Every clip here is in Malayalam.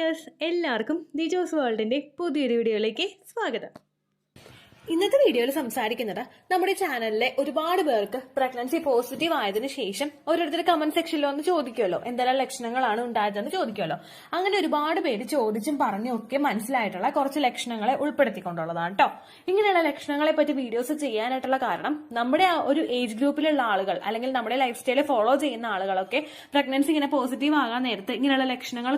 ഡിയേഴ്സ്, എല്ലാവർക്കും ദിജോസ് വേൾഡിന്റെ പുതിയൊരു വീഡിയോയിലേക്ക് സ്വാഗതം. ഇന്നത്തെ വീഡിയോയിൽ സംസാരിക്കുന്നത് നമ്മുടെ ചാനലിലെ ഒരുപാട് പേർക്ക് പ്രഗ്നൻസി പോസിറ്റീവ് ആയതിനു ശേഷം ഓരോരുത്തർ കമന്റ് സെക്ഷനിൽ ഒന്ന് ചോദിക്കുമല്ലോ, എന്തെല്ലാം ലക്ഷണങ്ങളാണ് ഉണ്ടായതെന്ന് ചോദിക്കുമല്ലോ. അങ്ങനെ ഒരുപാട് പേര് ചോദിച്ചും പറഞ്ഞും ഒക്കെ മനസ്സിലായിട്ടുള്ള കുറച്ച് ലക്ഷണങ്ങളെ ഉൾപ്പെടുത്തിക്കൊണ്ടുള്ളതാണ് കേട്ടോ. ഇങ്ങനെയുള്ള ലക്ഷണങ്ങളെ പറ്റി വീഡിയോസ് ചെയ്യാനായിട്ടുള്ള കാരണം നമ്മുടെ ആ ഒരു ഏജ് ഗ്രൂപ്പിലുള്ള ആളുകൾ അല്ലെങ്കിൽ നമ്മുടെ ലൈഫ് സ്റ്റൈൽ ഫോളോ ചെയ്യുന്ന ആളുകളൊക്കെ പ്രഗ്നൻസി ഇങ്ങനെ പോസിറ്റീവ് ആകാൻ നേരത്ത് ഇങ്ങനെയുള്ള ലക്ഷണങ്ങൾ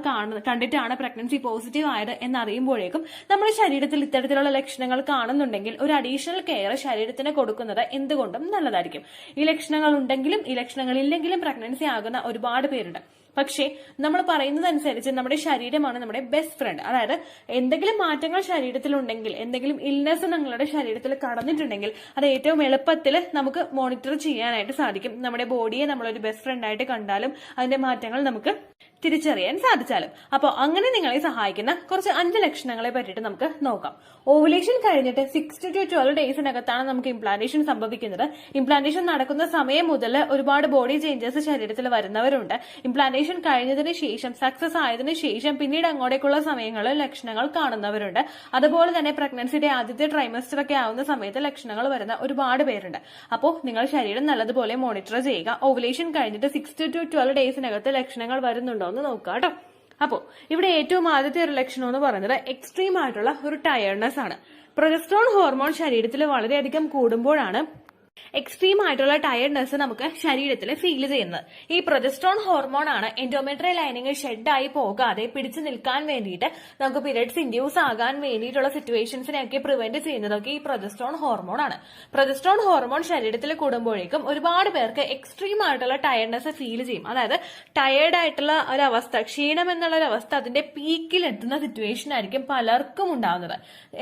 കണ്ടിട്ടാണ് പ്രഗ്നൻസി പോസിറ്റീവ് ആയത് എന്നറിയുമ്പോഴേക്കും നമ്മുടെ ശരീരത്തിൽ ഇത്തരത്തിലുള്ള ലക്ഷണങ്ങൾ കാണുന്നുണ്ടെങ്കിൽ ഒരു അഡീഷണൽ കെയർ ശരീരത്തിന് കൊടുക്കുന്നത് എന്തുകൊണ്ടും നല്ലതായിരിക്കും. ഈ ലക്ഷണങ്ങൾ ഉണ്ടെങ്കിലും ഈ ലക്ഷണങ്ങൾ ഇല്ലെങ്കിലും പ്രഗ്നൻസി ആകുന്ന ഒരുപാട് പേരുണ്ട്. പക്ഷേ നമ്മൾ പറയുന്നതനുസരിച്ച് നമ്മുടെ ശരീരമാണ് നമ്മുടെ ബെസ്റ്റ് ഫ്രണ്ട്. അതായത് എന്തെങ്കിലും മാറ്റങ്ങൾ ശരീരത്തിലുണ്ടെങ്കിൽ, എന്തെങ്കിലും ഇൽനെസ് നിങ്ങളുടെ ശരീരത്തിൽ കടന്നിട്ടുണ്ടെങ്കിൽ അത് ഏറ്റവും എളുപ്പത്തിൽ നമുക്ക് മോണിറ്റർ ചെയ്യാനായിട്ട് സാധിക്കും. നമ്മുടെ ബോഡിയെ നമ്മളൊരു ബെസ്റ്റ് ഫ്രണ്ട് ആയിട്ട് കണ്ടാലും അതിന്റെ മാറ്റങ്ങൾ നമുക്ക് തിരിച്ചറിയാൻ സാധിച്ചാലും. അപ്പോൾ അങ്ങനെ നിങ്ങളെ സഹായിക്കുന്ന കുറച്ച് 5 ലക്ഷണങ്ങളെ പറ്റിയിട്ട് നമുക്ക് നോക്കാം. ഓവുലേഷൻ കഴിഞ്ഞിട്ട് 6 to 12 ഡേയ്സിനകത്താണ് നമുക്ക് ഇംപ്ലാന്റേഷൻ സംഭവിക്കുന്നത്. ഇംപ്ലാന്റേഷൻ നടക്കുന്ന സമയം മുതൽ ഒരുപാട് ബോഡി ചേഞ്ചസ് ശരീരത്തിൽ വരുന്നവരുണ്ട്. ഇംപ്ലാന്റേഷൻ കഴിഞ്ഞതിന് ശേഷം, സക്സസ് ആയതിനു ശേഷം പിന്നീട് അങ്ങോട്ടേക്കുള്ള സമയങ്ങളിൽ ലക്ഷണങ്ങൾ കാണുന്നവരുണ്ട്. അതുപോലെ തന്നെ പ്രഗ്നൻസിയുടെ ആദ്യത്തെ ട്രൈമസ്റ്റർ ഒക്കെ ആവുന്ന സമയത്ത് ലക്ഷണങ്ങൾ വരുന്ന ഒരുപാട് പേരുണ്ട്. അപ്പോൾ നിങ്ങൾ ശരീരം നല്ലതുപോലെ മോണിറ്റർ ചെയ്യുക. ഓവുലേഷൻ കഴിഞ്ഞിട്ട് 6 to 12 ഡേയ്സിനകത്ത് ലക്ഷണങ്ങൾ വരുന്നുണ്ടോ എന്ന് നോക്കുക കേട്ടോ. അപ്പോ ഇവിടെ ഏറ്റവും ആദ്യത്തെ ഒരു ലക്ഷണം എന്ന് പറയുന്നത് എക്സ്ട്രീം ആയിട്ടുള്ള ഒരു ടയർഡ്നെസ് ആണ്. പ്രൊജസ്ട്രോൺ ഹോർമോൺ ശരീരത്തിൽ വളരെയധികം കൂടുമ്പോഴാണ് എക്സ്ട്രീം ആയിട്ടുള്ള ടയർഡ്നെസ് നമുക്ക് ശരീരത്തിൽ ഫീൽ ചെയ്യുന്നത്. ഈ പ്രൊജസ്ട്രോൺ ഹോർമോൺ ആണ് എൻഡോമെട്രിയൽ ലൈനിങ് ഷെഡ് ആയി പോകാതെ പിടിച്ചു നിൽക്കാൻ വേണ്ടിയിട്ട് നമുക്ക് പീരിയഡ്സ് ഇൻഡ്യൂസ് ആകാൻ വേണ്ടിയിട്ടുള്ള സിറ്റുവേഷൻസിനെയൊക്കെ പ്രിവെന്റ് ചെയ്യുന്നതൊക്കെ ഈ പ്രൊജസ്ട്രോൺ ഹോർമോൺ ആണ്. പ്രൊജസ്ട്രോൺ ഹോർമോൺ ശരീരത്തിൽ കൂടുമ്പോഴേക്കും ഒരുപാട് പേർക്ക് എക്സ്ട്രീം ആയിട്ടുള്ള ടയർഡ്നെസ് ഫീൽ ചെയ്യും. അതായത് ടയേർഡ് ആയിട്ടുള്ള ഒരവസ്ഥ, ക്ഷീണം എന്നുള്ള ഒരു അവസ്ഥ അതിന്റെ പീക്കിൽ എത്തുന്ന സിറ്റുവേഷൻ ആയിരിക്കും പലർക്കും ഉണ്ടാകുന്നത്.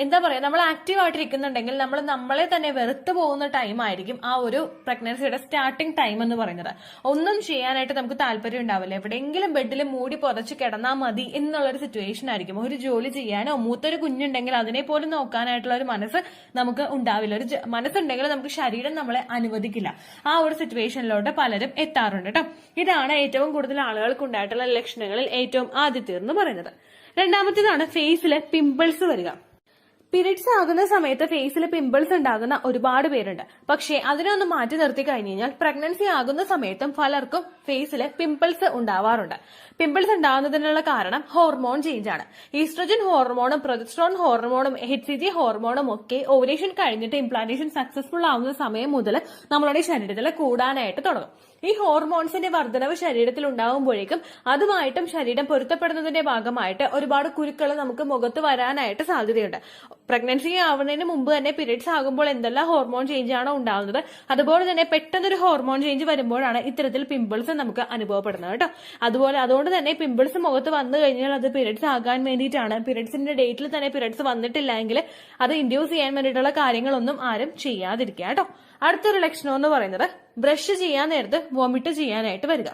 എന്താ പറയാ, നമ്മൾ ആക്റ്റീവ് ആയിട്ടിരിക്കുന്നുണ്ടെങ്കിൽ നമ്മളെ തന്നെ വെറുത്തു പോകുന്ന ടൈം ആയിരിക്കും ആ ഒരു പ്രഗ്നൻസിയുടെ സ്റ്റാർട്ടിംഗ് ടൈം എന്ന് പറയുന്നത്. ഒന്നും ചെയ്യാനായിട്ട് നമുക്ക് താല്പര്യം ഉണ്ടാവില്ല. എവിടെയെങ്കിലും ബെഡിൽ മൂടി പുതച്ച് കിടന്നാൽ മതി എന്നുള്ളൊരു സിറ്റുവേഷൻ ആയിരിക്കും. ഒരു ജോലി ചെയ്യാനോ മൂത്തൊരു കുഞ്ഞുണ്ടെങ്കിൽ അതിനെ പോലും നോക്കാനായിട്ടുള്ള ഒരു മനസ്സ് നമുക്ക് ഉണ്ടാവില്ല. ഒരു മനസ്സുണ്ടെങ്കിൽ നമുക്ക് ശരീരം നമ്മളെ അനുവദിക്കില്ല. ആ ഒരു സിറ്റുവേഷനിലോട്ട് പലരും എത്താറുണ്ട് കേട്ടോ. ഇതാണ് ഏറ്റവും കൂടുതൽ ആളുകൾക്ക് ഉണ്ടായിട്ടുള്ള ലക്ഷണങ്ങളിൽ ഏറ്റവും ആദ്യത്തേതെന്ന് പറയുന്നത്. രണ്ടാമത്തേതാണ് ഫേസിൽ പിമ്പിൾസ് വരിക. പീരിയഡ്സ് ആകുന്ന സമയത്ത് ഫേസിൽ പിമ്പിൾസ് ഉണ്ടാകുന്ന ഒരുപാട് പേരുണ്ട്. പക്ഷേ അതിനെ ഒന്ന് മാറ്റി നിർത്തി കഴിഞ്ഞു കഴിഞ്ഞാൽ പ്രഗ്നൻസി ആകുന്ന സമയത്തും പലർക്കും ഫേസിൽ പിമ്പിൾസ് ഉണ്ടാവാറുണ്ട്. പിമ്പിൾസ് ഉണ്ടാകുന്നതിനുള്ള കാരണം ഹോർമോൺ ചേഞ്ച് ആണ്. ഈസ്ട്രജൻ ഹോർമോണും പ്രൊജസ്ട്രോൺ ഹോർമോണും HCG ഹോർമോണും ഒക്കെ ഓവുലേഷൻ കഴിഞ്ഞിട്ട് ഇംപ്ലാന്റേഷൻ സക്സസ്ഫുൾ ആവുന്ന സമയം മുതൽ നമ്മളുടെ ശരീരത്തിൽ കൂടാനായിട്ട് തുടങ്ങും. ഈ ഹോർമോൺസിന്റെ വർധനവ് ശരീരത്തിൽ ഉണ്ടാകുമ്പോഴേക്കും അതുമായിട്ടും ശരീരം പൊരുത്തപ്പെടുന്നതിന്റെ ഭാഗമായിട്ട് ഒരുപാട് കുരുക്കൾ നമുക്ക് മുഖത്ത് വരാനായിട്ട് സാധ്യതയുണ്ട്. പ്രഗ്നൻസി ആവുന്നതിന് മുമ്പ് തന്നെ പീരിയഡ്സ് ആകുമ്പോൾ എന്തെല്ലാം ഹോർമോൺ ചേഞ്ച് ആണോ ഉണ്ടാകുന്നത്, അതുപോലെ തന്നെ പെട്ടെന്നൊരു ഹോർമോൺ ചേഞ്ച് വരുമ്പോഴാണ് ഇത്തരത്തിൽ പിമ്പിൾസ് നമുക്ക് അനുഭവപ്പെടുന്നത് കേട്ടോ. അതുകൊണ്ട് തന്നെ പിമ്പിൾസ് മുഖത്ത് വന്നു കഴിഞ്ഞാൽ അത് പീരിയഡ്സ് ആകാൻ വേണ്ടിയിട്ടാണ്. പീരിയഡ്സിന്റെ ഡേറ്റിൽ തന്നെ പീരിയഡ്സ് വന്നിട്ടില്ല എങ്കിൽ അത് ഇൻഡ്യൂസ് ചെയ്യാൻ വേണ്ടിയിട്ടുള്ള കാര്യങ്ങളൊന്നും ആരും ചെയ്യാതിരിക്കുക കേട്ടോ. അടുത്തൊരു ലക്ഷണം എന്ന് പറയുന്നത് ബ്രഷ് ചെയ്യാൻ നേരത്ത് വോമിറ്റ് ചെയ്യാനായിട്ട് വരിക.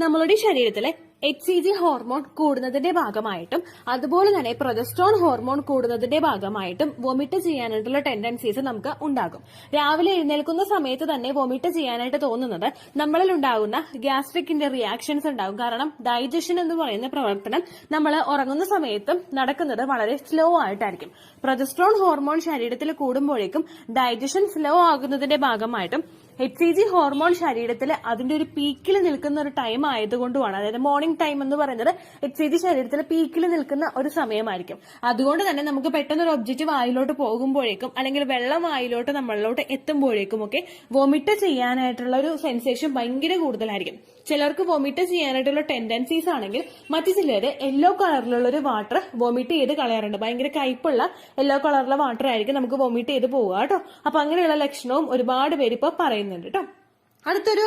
നമ്മളുടെ ശരീരത്തിലെ HCG ഹോർമോൺ കൂടുന്നതിന്റെ ഭാഗമായിട്ടും അതുപോലെ തന്നെ പ്രൊജസ്ട്രോൺ ഹോർമോൺ കൂടുന്നതിന്റെ ഭാഗമായിട്ടും വോമിറ്റ് ചെയ്യാനായിട്ടുള്ള ടെൻഡൻസീസ് നമുക്ക് ഉണ്ടാകും. രാവിലെ എഴുന്നേൽക്കുന്ന സമയത്ത് തന്നെ വോമിറ്റ് ചെയ്യാനായിട്ട് തോന്നുന്നത് നമ്മളിൽ ഉണ്ടാകുന്ന ഗ്യാസ്ട്രിക്കിന്റെ റിയാക്ഷൻസ് ഉണ്ടാകും. കാരണം ഡൈജഷൻ എന്ന് പറയുന്ന പ്രവർത്തനം നമ്മൾ ഉറങ്ങുന്ന സമയത്തും നടക്കുന്നത് വളരെ സ്ലോ ആയിട്ടായിരിക്കും. പ്രൊജസ്ട്രോൺ ഹോർമോൺ ശരീരത്തിൽ കൂടുമ്പോഴേക്കും ഡൈജഷൻ സ്ലോ ആകുന്നതിന്റെ ഭാഗമായിട്ടും HCG ഹോർമോൺ ശരീരത്തിൽ അതിന്റെ ഒരു പീക്കിൽ നിൽക്കുന്ന ഒരു ടൈം ആയതുകൊണ്ടുമാണ്. അതായത് മോർണിംഗ് ടൈം എന്ന് പറയുന്നത് HCG ശരീരത്തിൽ പീക്കിൽ നിൽക്കുന്ന ഒരു സമയമായിരിക്കും. അതുകൊണ്ട് തന്നെ നമുക്ക് പെട്ടെന്ന് ഒരു ഒബ്ജക്റ്റ് വായിലോട്ട് പോകുമ്പോഴേക്കും അല്ലെങ്കിൽ വെള്ളം വായിലോട്ട് നമ്മളിലോട്ട് എത്തുമ്പോഴേക്കും ഒക്കെ വോമിറ്റ് ചെയ്യാനായിട്ടുള്ള ഒരു സെൻസേഷൻ ഭയങ്കര കൂടുതലായിരിക്കും. ചിലർക്ക് വോമിറ്റ് ചെയ്യാനായിട്ടുള്ള ടെൻഡൻസീസ് ആണെങ്കിൽ മറ്റു ചിലര് യെല്ലോ കളറിലുള്ള ഒരു വാട്ടർ വോമിറ്റ് ചെയ്ത് കളയാറുണ്ട്. ഭയങ്കര കയ്പുള്ള യെല്ലോ കളറിലുള്ള വാട്ടർ ആയിരിക്കും നമുക്ക് വോമിറ്റ് ചെയ്ത് പോവുക കേട്ടോ. അപ്പൊ അങ്ങനെയുള്ള ലക്ഷണവും ഒരുപാട് പേര് ഇപ്പൊ പറയുന്നുണ്ട് കേട്ടോ. അടുത്തൊരു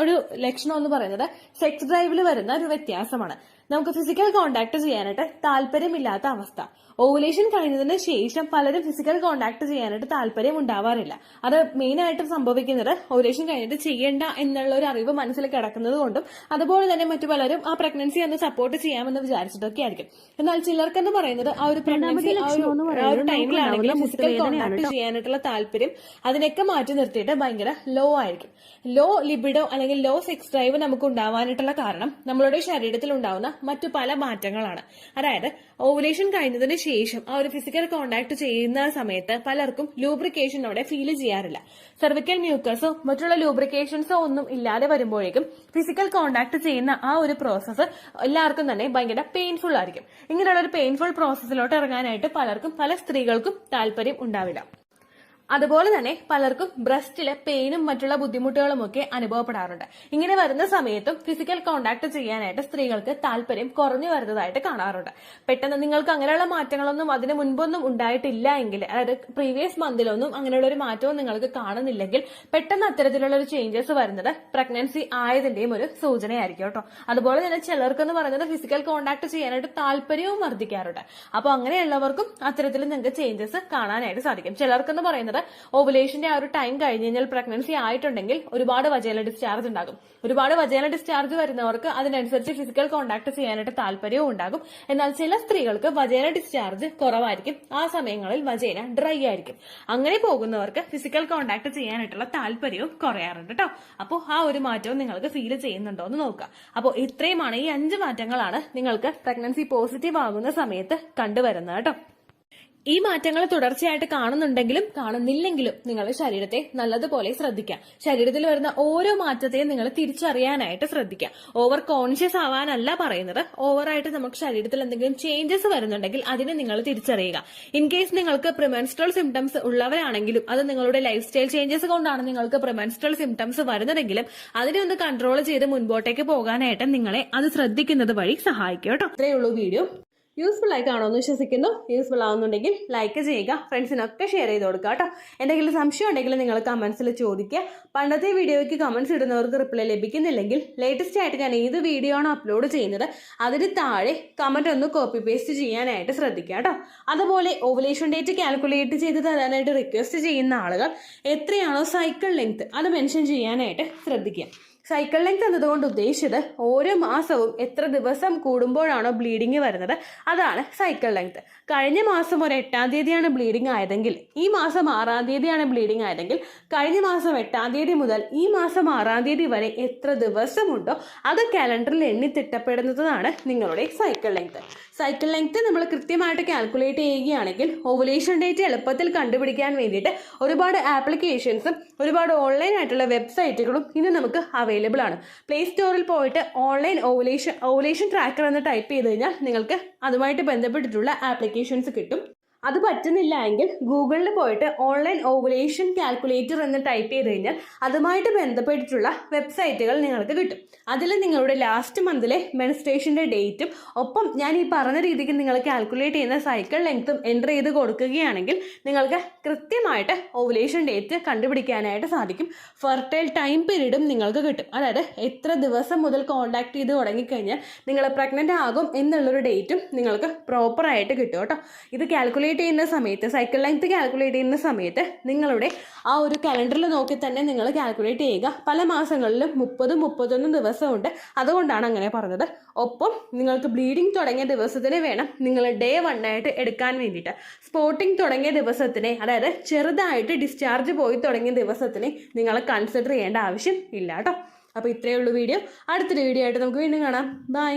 ഒരു ലക്ഷണം എന്ന് പറയുന്നത് സെക്സ് ഡ്രൈവിൽ വരുന്ന ഒരു വ്യത്യാസമാണ്. നമുക്ക് ഫിസിക്കൽ കോണ്ടാക്ട് ചെയ്യാനായിട്ട് താല്പര്യമില്ലാത്ത അവസ്ഥ. ഓവുലേഷൻ കഴിഞ്ഞതിന് ശേഷം പലരും ഫിസിക്കൽ കോണ്ടാക്ട് ചെയ്യാനായിട്ട് താല്പര്യം ഉണ്ടാവാറില്ല. അത് മെയിൻ ആയിട്ട് സംഭവിക്കുന്നത് ഓവുലേഷൻ കഴിഞ്ഞിട്ട് ചെയ്യേണ്ട എന്നുള്ള ഒരു അറിവ് മനസ്സിൽ കിടക്കുന്നത് കൊണ്ടും അതുപോലെ തന്നെ മറ്റു പലരും ആ പ്രഗ്നൻസി ഒന്ന് സപ്പോർട്ട് ചെയ്യാമെന്ന് വിചാരിച്ചിട്ടൊക്കെ ആയിരിക്കും. എന്നാൽ ചിലർക്കെന്ന് പറയുന്നത് ആ ഒരു പ്രഗ്നൻസി ആ ഒരു ടൈമിലാണെങ്കിലും ഫിസിക്കൽ കോണ്ടാക്ട് ചെയ്യാനായിട്ടുള്ള താല്പര്യം അതിനൊക്കെ മാറ്റി നിർത്തിയിട്ട് ഭയങ്കര ലോ ആയിരിക്കും. ലോ ലിബിഡോ അല്ലെങ്കിൽ ലോ സെക്സ് ഡ്രൈവ് നമുക്ക് ഉണ്ടാവാനായിട്ടുള്ള കാരണം നമ്മളുടെ ശരീരത്തിൽ ഉണ്ടാവുന്ന മറ്റു പല മാറ്റങ്ങളാണ്. അതായത് ഓവുലേഷൻ കഴിഞ്ഞതിന് ശേഷം ആ ഒരു ഫിസിക്കൽ കോണ്ടാക്ട് ചെയ്യുന്ന സമയത്ത് പലർക്കും ലൂബ്രിക്കേഷൻ അവിടെ ഫീൽ ചെയ്യാറില്ല. സെർവിക്കൽ മ്യൂക്കസോ മറ്റുള്ള ലൂബ്രിക്കേഷൻസോ ഒന്നും ഇല്ലാതെ വരുമ്പോഴേക്കും ഫിസിക്കൽ കോണ്ടാക്ട് ചെയ്യുന്ന ആ ഒരു പ്രോസസ്സ് എല്ലാവർക്കും തന്നെ ഭയങ്കര പെയിൻഫുൾ ആയിരിക്കും. ഇങ്ങനെയുള്ള ഒരു പെയിൻഫുൾ പ്രോസസ്സിലോട്ട് ഇറങ്ങാനായിട്ട് പല സ്ത്രീകൾക്കും താല്പര്യം ഉണ്ടാവില്ല. അതുപോലെ തന്നെ പലർക്കും ബ്രസ്റ്റിലെ പെയിനും മറ്റുള്ള ബുദ്ധിമുട്ടുകളും ഒക്കെ അനുഭവപ്പെടാറുണ്ട്. ഇങ്ങനെ വരുന്ന സമയത്തും ഫിസിക്കൽ കോണ്ടാക്ട് ചെയ്യാനായിട്ട് സ്ത്രീകൾക്ക് താല്പര്യം കുറഞ്ഞു വരുന്നതായിട്ട് കാണാറുണ്ട്. പെട്ടെന്ന് നിങ്ങൾക്ക് അങ്ങനെയുള്ള മാറ്റങ്ങളൊന്നും അതിന് മുൻപൊന്നും ഉണ്ടായിട്ടില്ല എങ്കിൽ, അതായത് പ്രീവിയസ് മന്തിലൊന്നും അങ്ങനെയുള്ള ഒരു മാറ്റവും നിങ്ങൾക്ക് കാണുന്നില്ലെങ്കിൽ പെട്ടെന്ന് അത്തരത്തിലുള്ള ഒരു ചേഞ്ചസ് വരുന്നത് പ്രഗ്നൻസി ആയതിന്റെയും ഒരു സൂചനയായിരിക്കും കേട്ടോ. അതുപോലെ തന്നെ ചിലർക്കെന്ന് പറയുന്നത് ഫിസിക്കൽ കോണ്ടാക്ട് ചെയ്യാനായിട്ട് താല്പര്യവും വർദ്ധിക്കാറുണ്ട്. അപ്പോൾ അങ്ങനെയുള്ളവർക്കും അത്തരത്തിൽ നിങ്ങൾക്ക് ചേഞ്ചസ് കാണാനായിട്ട് സാധിക്കും. ചിലർക്കെന്ന് പറയുന്നത് ഓവുലേഷന്റെ ആ ഒരു ടൈം കഴിഞ്ഞ് കഴിഞ്ഞാൽ പ്രഗ്നൻസി ആയിട്ടുണ്ടെങ്കിൽ ഒരുപാട് വജൈനൽ ഡിസ്ചാർജ് ഉണ്ടാകും. ഒരുപാട് വജൈനൽ ഡിസ്ചാർജ് വരുന്നവർക്ക് അതിനനുസരിച്ച് ഫിസിക്കൽ കോണ്ടാക്ട് ചെയ്യാനായിട്ട് താല്പര്യവും ഉണ്ടാകും. എന്നാൽ ചില സ്ത്രീകൾക്ക് വജൈനൽ ഡിസ്ചാർജ് കുറവായിരിക്കും. ആ സമയങ്ങളിൽ വജൈന ഡ്രൈ ആയിരിക്കും. അങ്ങനെ പോകുന്നവർക്ക് ഫിസിക്കൽ കോണ്ടാക്ട് ചെയ്യാനായിട്ടുള്ള താല്പര്യവും കുറയാറുണ്ട് കേട്ടോ. അപ്പോൾ ആ ഒരു മാറ്റവും നിങ്ങൾക്ക് ഫീൽ ചെയ്യുന്നുണ്ടോ എന്ന് നോക്കുക. അപ്പോൾ ഇത്രയുമാണ്, ഈ 5 മാറ്റങ്ങളാണ് നിങ്ങൾക്ക് പ്രഗ്നൻസി പോസിറ്റീവ് ആകുന്ന സമയത്ത് കണ്ടുവരുന്നത് കേട്ടോ. ഈ മാറ്റങ്ങൾ തുടർച്ചയായിട്ട് കാണുന്നുണ്ടെങ്കിലും കാണുന്നില്ലെങ്കിലും നിങ്ങളുടെ ശരീരത്തെ നല്ലതുപോലെ ശ്രദ്ധിക്കാം. ശരീരത്തിൽ വരുന്ന ഓരോ മാറ്റത്തെയും നിങ്ങൾ തിരിച്ചറിയാനായിട്ട് ശ്രദ്ധിക്കാം. ഓവർ കോൺഷ്യസ് ആവാനല്ല പറയുന്നത്. ഓവറായിട്ട് നമുക്ക് ശരീരത്തിൽ എന്തെങ്കിലും ചേഞ്ചസ് വരുന്നുണ്ടെങ്കിൽ അതിനെ നിങ്ങൾ തിരിച്ചറിയുക. ഇൻ കേസ് നിങ്ങൾക്ക് പ്രിമെൻസ്ട്രൽ സിംറ്റംസ് ഉള്ളവരാണെങ്കിലും അത് നിങ്ങളുടെ ലൈഫ് സ്റ്റൈൽ ചേഞ്ചസ് കൊണ്ടാണ് നിങ്ങൾക്ക് പ്രിമെൻസ്ട്രൽ സിംറ്റംസ് വരുന്നതെങ്കിലും അതിനെ ഒന്ന് കൺട്രോൾ ചെയ്ത് മുൻപോട്ടേക്ക് പോകാനായിട്ട് നിങ്ങളെ അത് ശ്രദ്ധിക്കുന്നത് വഴി സഹായിക്കും കേട്ടോ. ഇത്രയേ ഉള്ളൂ വീഡിയോ. യൂസ്ഫുൾ ആയി കാണുമെന്ന് വിശ്വസിക്കുന്നു. യൂസ്ഫുൾ ആവുന്നുണ്ടെങ്കിൽ ലൈക്ക് ചെയ്യുക, ഫ്രണ്ട്സിനൊക്കെ ഷെയർ ചെയ്ത് കൊടുക്കുക കേട്ടോ. എന്തെങ്കിലും സംശയം ഉണ്ടെങ്കിൽ നിങ്ങൾ കമന്റ്സിൽ ചോദിക്കുക. പണ്ടത്തെ വീഡിയോയ്ക്ക് കമന്റ്സ് ഇടുന്നവർക്ക് റിപ്ലൈ ലഭിക്കുന്നില്ലെങ്കിൽ ലേറ്റസ്റ്റ് ആയിട്ട് ഞാൻ ഏത് വീഡിയോ ആണ് അപ്ലോഡ് ചെയ്യുന്നത് അതിന് താഴെ കമന്റ് ഒന്ന് കോപ്പി പേസ്റ്റ് ചെയ്യാനായിട്ട് ശ്രദ്ധിക്കുക കേട്ടോ. അതുപോലെ ഓവുലേഷൻ ഡേറ്റ് കാൽക്കുലേറ്റ് ചെയ്ത് തരാനായിട്ട് റിക്വസ്റ്റ് ചെയ്യുന്ന ആളുകൾ എത്രയാണോ സൈക്കിൾ ലെങ്ത് അത് മെൻഷൻ ചെയ്യാനായിട്ട് ശ്രദ്ധിക്കുക. സൈക്കിൾ ലെങ്ത് എന്നതുകൊണ്ട് ഉദ്ദേശിച്ചത് ഓരോ മാസവും എത്ര ദിവസം കൂടുമ്പോഴാണോ ബ്ലീഡിങ് വരുന്നത് അതാണ് സൈക്കിൾ ലെങ്ത്. കഴിഞ്ഞ മാസം ഒരു 8-ാം തീയതിയാണ് ബ്ലീഡിങ് ആയതെങ്കിൽ ഈ മാസം 6-ാം തീയതിയാണ് ബ്ലീഡിങ് ആയതെങ്കിൽ കഴിഞ്ഞ മാസം 8-ാം തീയതി മുതൽ ഈ മാസം 6-ാം തീയതി വരെ എത്ര ദിവസമുണ്ടോ അത് കാലണ്ടറിൽ എണ്ണി തിട്ടപ്പെടുന്നതാണ് നിങ്ങളുടെ സൈക്കിൾ ലെങ്ത്. സൈക്കിൾ ലെങ്ത് നമ്മൾ കൃത്യമായിട്ട് കാൽക്കുലേറ്റ് ചെയ്യുകയാണെങ്കിൽ ഓവുലേഷൻ ഡേറ്റ് എളുപ്പത്തിൽ കണ്ടുപിടിക്കാൻ വേണ്ടിയിട്ട് ഒരുപാട് ആപ്ലിക്കേഷൻസും ഒരുപാട് ഓൺലൈൻ ആയിട്ടുള്ള വെബ്സൈറ്റുകളും ഇന്ന് നമുക്ക് അവൈലബിൾ ആണ്. പ്ലേ സ്റ്റോറിൽ പോയിട്ട് ഓൺലൈൻ ഓവുലേഷൻ ട്രാക്കർ എന്ന് ടൈപ്പ് ചെയ്ത് കഴിഞ്ഞാൽ നിങ്ങൾക്ക് അതുമായിട്ട് ബന്ധപ്പെട്ടിട്ടുള്ള ആപ്ലിക്കേഷൻസ് കിട്ടും. അത് പറ്റുന്നില്ല എങ്കിൽ ഗൂഗിളിൽ പോയിട്ട് ഓൺലൈൻ ഓവുലേഷൻ കാൽക്കുലേറ്റർ എന്ന് ടൈപ്പ് ചെയ്ത് കഴിഞ്ഞാൽ അതുമായിട്ട് ബന്ധപ്പെട്ടിട്ടുള്ള വെബ്സൈറ്റുകൾ നിങ്ങൾക്ക് കിട്ടും. അതിൽ നിങ്ങളുടെ ലാസ്റ്റ് മന്തിലെ മെൻസ്ട്രേഷൻ്റെ ഡേറ്റും ഒപ്പം ഞാൻ ഈ പറഞ്ഞ രീതിക്ക് നിങ്ങൾ കാൽക്കുലേറ്റ് ചെയ്യുന്ന സൈക്കിൾ ലെങ്ത്തും എൻ്റർ ചെയ്ത് കൊടുക്കുകയാണെങ്കിൽ നിങ്ങൾക്ക് കൃത്യമായിട്ട് ഓവുലേഷൻ ഡേറ്റ് കണ്ടുപിടിക്കാനായിട്ട് സാധിക്കും. ഫെർട്ടൈൽ ടൈം പീരീഡും നിങ്ങൾക്ക് കിട്ടും. അതായത് എത്ര ദിവസം മുതൽ കോൺടാക്ട് ചെയ്ത് തുടങ്ങിക്കഴിഞ്ഞാൽ നിങ്ങൾ പ്രഗ്നൻ്റ് ആകും എന്നുള്ളൊരു ഡേറ്റും നിങ്ങൾക്ക് പ്രോപ്പറായിട്ട് കിട്ടും കേട്ടോ. ഇത് കാൽക്കുലേറ്റ് ചെയ്യുന്ന സമയത്ത് സൈക്കിൾ ലെങ്ത് കാൽക്കുലേറ്റ് ചെയ്യുന്ന സമയത്ത് നിങ്ങളുടെ ആ ഒരു കലണ്ടറിൽ നോക്കി തന്നെ നിങ്ങൾ കാൽക്കുലേറ്റ് ചെയ്യുക. പല മാസങ്ങളിലും 30-31 ദിവസമുണ്ട്. അതുകൊണ്ടാണ് അങ്ങനെ പറഞ്ഞത്. ഒപ്പം നിങ്ങൾക്ക് ബ്ലീഡിങ് തുടങ്ങിയ ദിവസത്തിന് വേണം നിങ്ങൾ ഡേ 1 ആയിട്ട് എടുക്കാൻ വേണ്ടിയിട്ട്. സ്പോട്ടിങ് തുടങ്ങിയ ദിവസത്തിനെ, അതായത് ചെറുതായിട്ട് ഡിസ്ചാർജ് പോയി തുടങ്ങിയ ദിവസത്തിനെ നിങ്ങൾ കൺസിഡർ ചെയ്യേണ്ട ആവശ്യം ഇല്ല കേട്ടോ. അപ്പോൾ ഇത്രയേ ഉള്ളൂ വീഡിയോ. അടുത്തൊരു വീഡിയോ ആയിട്ട് നമുക്ക് വീണ്ടും കാണാം. ബൈ.